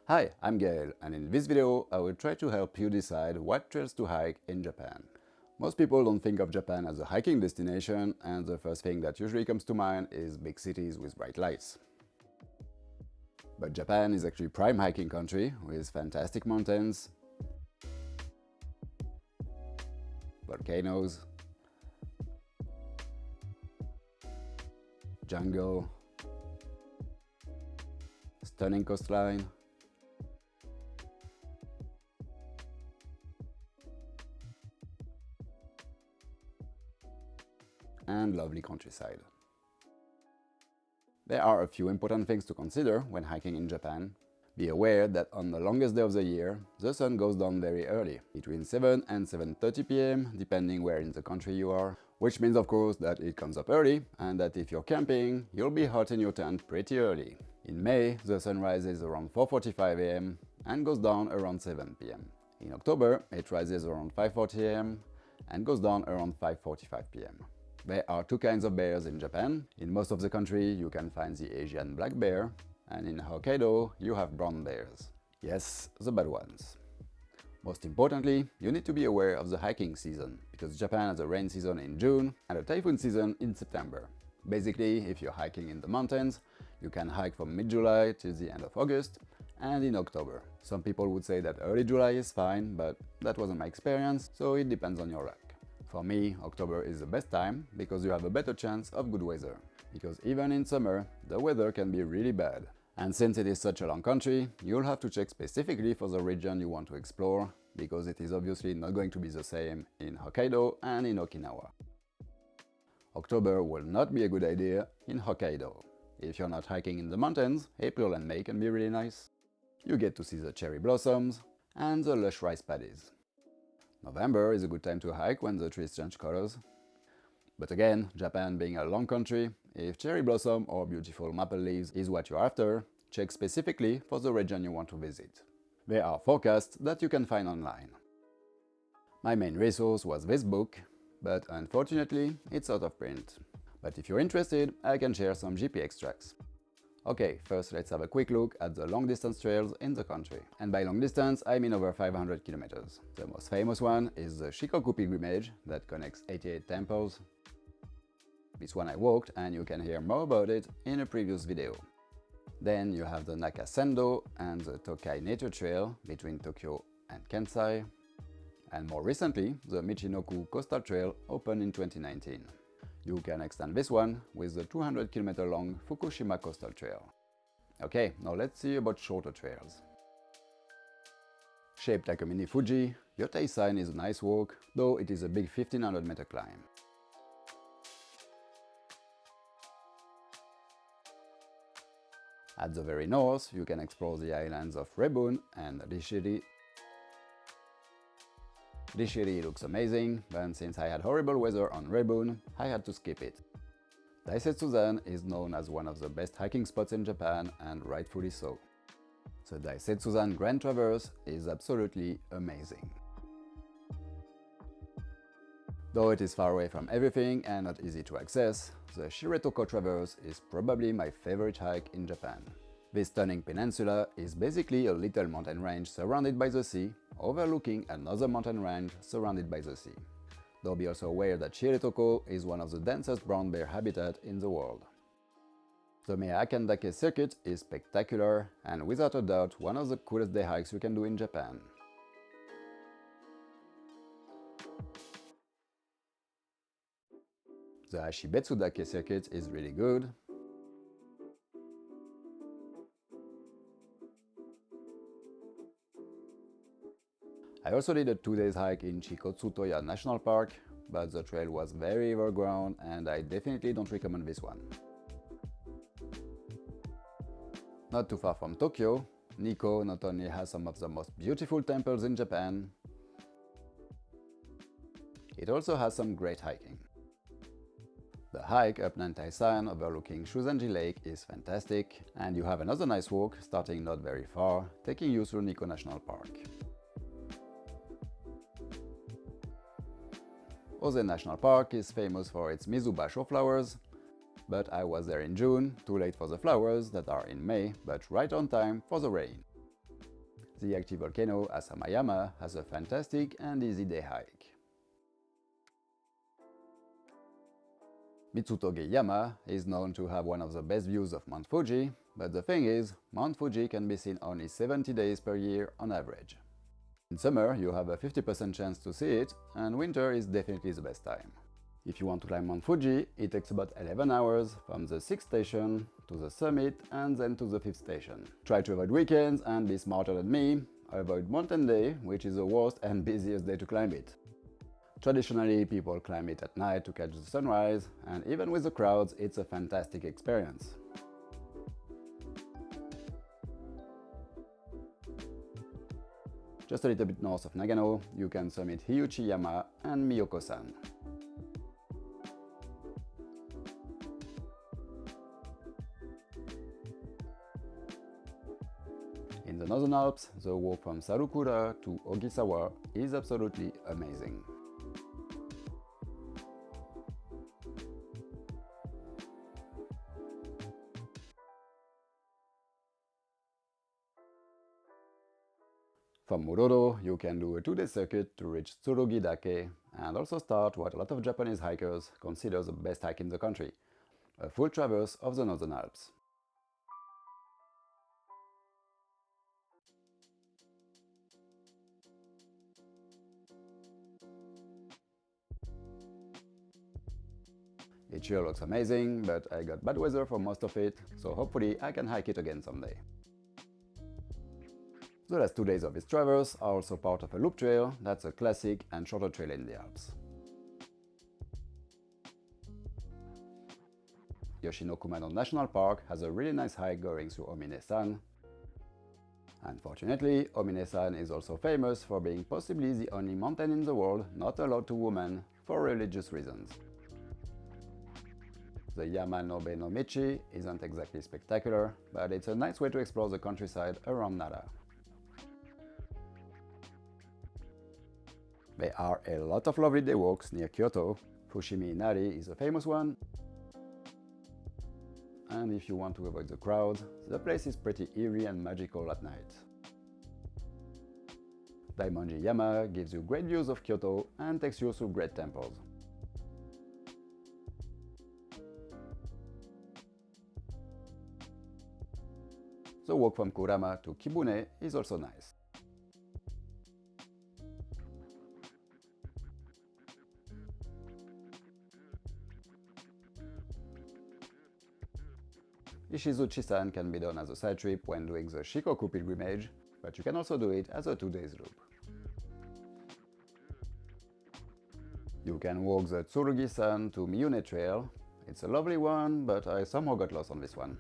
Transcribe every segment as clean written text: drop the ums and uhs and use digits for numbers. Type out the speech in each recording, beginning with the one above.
Hi, I'm Gael, and in this video I will try to help you decide what trails to hike in Japan. Most people don't think of Japan as a hiking destination, and the first thing that usually comes to mind is big cities with bright lights. But Japan is actually a prime hiking country with fantastic mountains, volcanoes, jungle, stunning coastline, and lovely countryside. There are a few important things to consider when hiking in Japan. Be aware that on the longest day of the year, the sun goes down very early, between 7 and 7:30 p.m, depending where in the country you are, which means of course that it comes up early, and that if you're camping, you'll be hot in your tent pretty early. In May, the sun rises around 4:45 am and goes down around 7 p.m. In October, it rises around 5:40 am and goes down around 5:45 p.m. There are two kinds of bears in Japan. In most of the country you can find the Asian black bear, and in Hokkaido you have brown bears. Yes, the bad ones. Most importantly, you need to be aware of the hiking season, because Japan has a rain season in June and a typhoon season in September. Basically, if you're hiking in the mountains, you can hike from mid-July till the end of August and in October. Some people would say that early July is fine, but that wasn't my experience, so it depends on your luck. For me, October is the best time because you have a better chance of good weather. Because even in summer, the weather can be really bad. And since it is such a long country, you'll have to check specifically for the region you want to explore, because it is obviously not going to be the same in Hokkaido and in Okinawa. October will not be a good idea in Hokkaido. If you're not hiking in the mountains, April and May can be really nice. You get to see the cherry blossoms and the lush rice paddies. November is a good time to hike when the trees change colors. But again, Japan being a long country, if cherry blossom or beautiful maple leaves is what you're after, check specifically for the region you want to visit. There are forecasts that you can find online. My main resource was this book, but unfortunately it's out of print. But if you're interested, I can share some GP extracts. Okay, first let's have a quick look at the long-distance trails in the country. And by long distance, I mean over 500 kilometers. The most famous one is the Shikoku pilgrimage that connects 88 temples. This one I walked, and you can hear more about it in a previous video. Then you have the Naka-Sendo and the Tokai Nature Trail between Tokyo and Kansai. And more recently, the Michinoku Coastal Trail opened in 2019. You can extend this one with the 200 km long Fukushima Coastal Trail. Okay, now let's see about shorter trails. Shaped like a mini Fuji, Yotei-san is a nice walk, though it is a big 1500 meter climb. At the very north, you can explore the islands of Rebun and Rishiri. Rishiri looks amazing, but since I had horrible weather on Rebun, I had to skip it. Daisetsuzan is known as one of the best hiking spots in Japan, and rightfully so. The Daisetsuzan Grand Traverse is absolutely amazing. Though it is far away from everything and not easy to access, the Shiretoko Traverse is probably my favorite hike in Japan. This stunning peninsula is basically a little mountain range surrounded by the sea, overlooking another mountain range surrounded by the sea. Though be also aware that Shiretoko is one of the densest brown bear habitats in the world. The Meakan-dake circuit is spectacular and without a doubt one of the coolest day hikes you can do in Japan. The Ashibetsu-Dake circuit is really good. I also did a 2-day hike in Shikoku National Park, but the trail was very overgrown and I definitely don't recommend this one. Not too far from Tokyo, Nikko not only has some of the most beautiful temples in Japan, it also has some great hiking. The hike up Nantai-san overlooking Shuzenji Lake is fantastic, and you have another nice walk starting not very far, taking you through Nikko National Park. Oze National Park is famous for its Mizuba showflowers, but I was there in June, too late for the flowers that are in May, but right on time for the rain. The active volcano Asama-yama has a fantastic and easy day hike. Mitsu-toge-yama is known to have one of the best views of Mount Fuji, but the thing is, Mount Fuji can be seen only 70 days per year on average. In summer, you have a 50% chance to see it, and winter is definitely the best time. If you want to climb Mount Fuji, it takes about 11 hours from the 6th station to the summit and then to the 5th station. Try to avoid weekends and be smarter than me. Avoid Mountain Day, which is the worst and busiest day to climb it. Traditionally, people climb it at night to catch the sunrise, and even with the crowds, it's a fantastic experience. Just a little bit north of Nagano, you can summit Hiuchi-yama and Myokô-san. In the Northern Alps, the walk from Sarukura to Ogisawa is absolutely amazing. From Muroro, you can do a 2-day circuit to reach Tsurugi-dake and also start what a lot of Japanese hikers consider the best hike in the country, a full traverse of the Northern Alps. It sure looks amazing, but I got bad weather for most of it, so hopefully I can hike it again someday. The last 2 days of this traverse are also part of a loop trail that's a classic and shorter trail in the Alps. Yoshinoku National Park has a really nice hike going through Omine-san. Unfortunately, Omine-san is also famous for being possibly the only mountain in the world not allowed to women for religious reasons. The Yamanobe no Michi isn't exactly spectacular, but it's a nice way to explore the countryside around Nara. There are a lot of lovely day walks near Kyoto. Fushimi-Inari is a famous one. And if you want to avoid the crowds, the place is pretty eerie and magical at night. Daimonji-Yama gives you great views of Kyoto and takes you through great temples. The walk from Kurama to Kibune is also nice. Ishizuchi-san can be done as a side trip when doing the Shikoku pilgrimage, but you can also do it as a 2-day loop. You can walk the Tsurugi-san to Miyune Trail. It's a lovely one, but I somehow got lost on this one.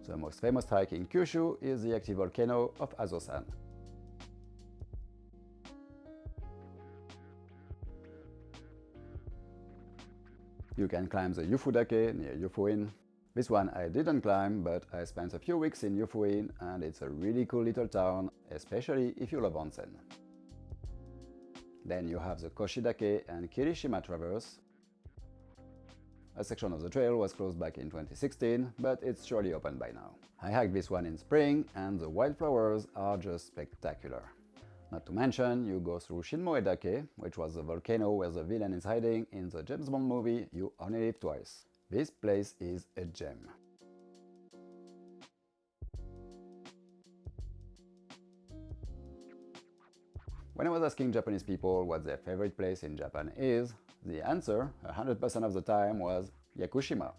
The most famous hike in Kyushu is the active volcano of Aso-san. You can climb the Yufu-dake near Yufu-in. This one I didn't climb, but I spent a few weeks in Yufu-in and it's a really cool little town, especially if you love onsen. Then you have the Koshi-dake and Kirishima Traverse. A section of the trail was closed back in 2016, but it's surely open by now. I hiked this one in spring and the wildflowers are just spectacular. Not to mention, you go through Shinmoe-dake, which was the volcano where the villain is hiding in the James Bond movie You Only Live Twice. This place is a gem. When I was asking Japanese people what their favorite place in Japan is, the answer, 100% of the time, was Yakushima.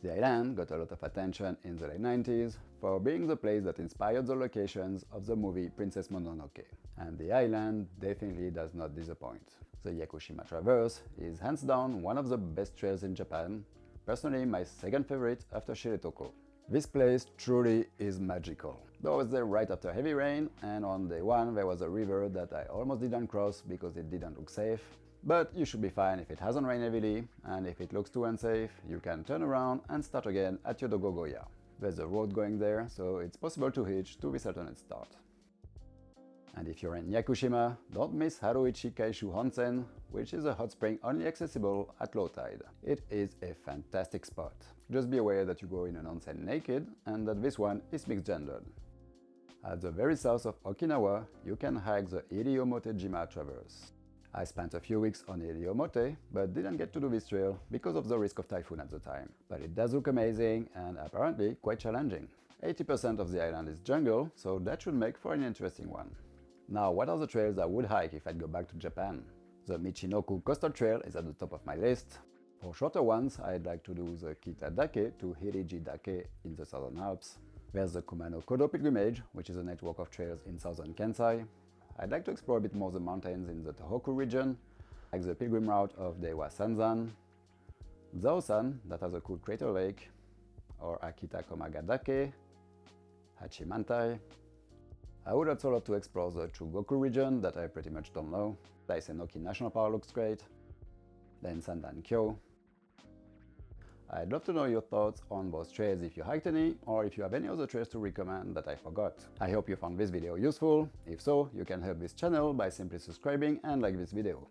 The island got a lot of attention in the late 90s for being the place that inspired the locations of the movie Princess Mononoke. And the island definitely does not disappoint. The Yakushima Traverse is hands down one of the best trails in Japan, personally my second favorite after Shiretoko. This place truly is magical. I was there right after heavy rain, and on day one there was a river that I almost didn't cross because it didn't look safe. But you should be fine if it hasn't rained heavily, and if it looks too unsafe, you can turn around and start again at Yodogogoya. There's a road going there, so it's possible to hitch to this alternate start. And if you're in Yakushima, don't miss Haruichi Kaishu Onsen, which is a hot spring only accessible at low tide. It is a fantastic spot. Just be aware that you go in an onsen naked and that this one is mixed gendered. At the very south of Okinawa, you can hike the Iriomote Traverse. I spent a few weeks on Iriomote, but didn't get to do this trail because of the risk of typhoon at the time. But it does look amazing and apparently quite challenging. 80% of the island is jungle, so that should make for an interesting one. Now, what are the trails I would hike if I'd go back to Japan? The Michinoku Coastal Trail is at the top of my list. For shorter ones, I'd like to do the Kita-dake to Hiriji-dake in the southern Alps. There's the Kumano-Kodo pilgrimage, which is a network of trails in southern Kansai. I'd like to explore a bit more the mountains in the Tohoku region, like the pilgrim route of Daiwa Sanzan, Zao-san, that has a cool crater lake, or Akita Komaga-dake, Hachimantai. I would also love to explore the Chugoku region that I pretty much don't know. Daisenoki National Park looks great. Then Sandan-kyo. I'd love to know your thoughts on those trails if you hiked any, or if you have any other trails to recommend that I forgot. I hope you found this video useful. If so, you can help this channel by simply subscribing and like this video.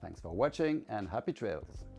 Thanks for watching and happy trails!